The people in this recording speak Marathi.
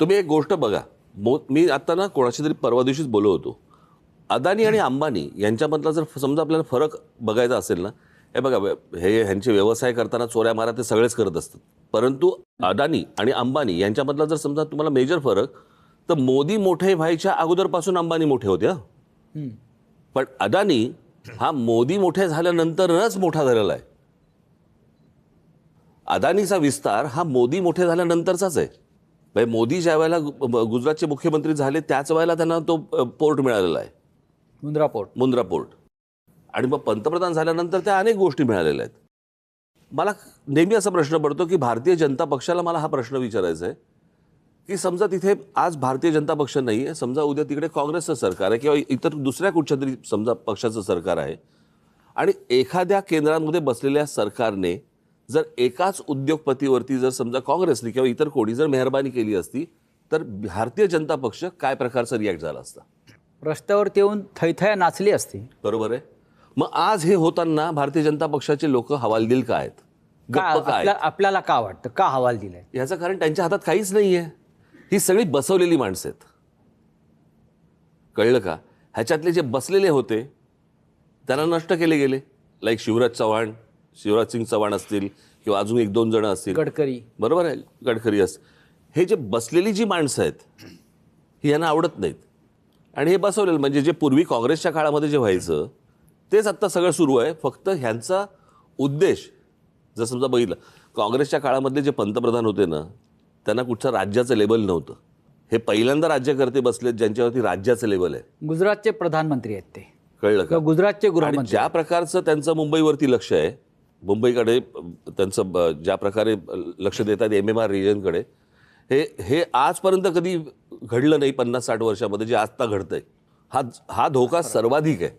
तुम्ही एक गोष्ट बघा, मी आता ना कोणाशी तरी परवा दिवशीच बोललो होतो. अदानी आणि अंबानी यांच्यामधला जर समजा आपल्याला फरक बघायचा असेल ना, हे बघा, हे ह्यांचे व्यवसाय करताना चोऱ्या मारा ते सगळेच करत असतात, परंतु अदानी आणि अंबानी यांच्यामधला जर समजा तुम्हाला मेजर फरक, तर मोदी मोठे व्हायच्या अगोदरपासून अंबानी मोठे होते. पण अदानी हा मोदी मोठे झाल्यानंतरच मोठा झालेला आहे. अदानीचा विस्तार हा मोदी मोठे झाल्यानंतरचाच आहे. म्हणजे मोदी ज्या वेळेला गुजरातचे मुख्यमंत्री झाले त्याच वेळेला त्यांना तो पोर्ट मिळालेला आहे, मुंद्रा पोर्ट. आणि मग पंतप्रधान झाल्यानंतर त्या अनेक गोष्टी मिळालेल्या आहेत. मला नेहमी असा प्रश्न पडतो की भारतीय जनता पक्षाला मला हा प्रश्न विचारायचा आहे की समजा तिथे आज भारतीय जनता पक्ष नाही आहे, समजा उद्या तिकडे काँग्रेसचं सरकार आहे किंवा इतर दुसऱ्या कुठच्या तरी समजा पक्षाचं सरकार आहे, आणि एखाद्या केंद्रांमध्ये बसलेल्या सरकारने जर एकाच उद्योगपतीवरती जर समजा काँग्रेसने किंवा इतर कोणी जर मेहरबानी केली असती, तर भारतीय जनता पक्ष काय प्रकारचा रिॲक्ट झाला असता? रस्त्यावरती येऊन थैथया नाचली असती. बरोबर आहे. मग आज हे होताना भारतीय जनता पक्षाचे लोक हवालदिल का आहेत, गप्प का आहेत? आपल्याला का वाटतं, का हवाल दिलाय? याचं कारण त्यांच्या हातात काहीच नाही आहे. ही सगळी बसवलेली माणसं आहेत, कळलं का? ह्याच्यातले जे बसलेले होते त्यांना नष्ट केले गेले. लाईक शिवराज सिंग चव्हाण असतील किंवा अजून एक दोन जण असतील, गडकरी, बरोबर आहे, गडकरी असतील. हे जे बसलेली जी माणसं आहेत ही यांना आवडत नाहीत. आणि हे बसवलेलं म्हणजे जे पूर्वी काँग्रेसच्या काळामध्ये जे व्हायचं तेच आत्ता सगळं सुरू आहे. फक्त ह्यांचा उद्देश जर समजा बघितलं, काँग्रेसच्या काळामधले जे पंतप्रधान होते ना, त्यांना कुठचं राज्याचं लेबल नव्हतं. हे पहिल्यांदा राज्यकर्ते बसलेत ज्यांच्यावरती राज्याचं लेबल आहे. गुजरातचे प्रधानमंत्री आहेत ते, कळलं का? गुजरातचे आणि गृहमंत्री. ज्या प्रकारचं त्यांचं मुंबईवरती लक्ष आहे, मुंबईकडे त्यांचं ज्या प्रकारे लक्ष देतात MMR रिजनकडे, हे आजपर्यंत कधी घडलं नाही 50-60 वर्षामध्ये, जे आत्ता घडतंय. हा धोका सर्वाधिक आहे.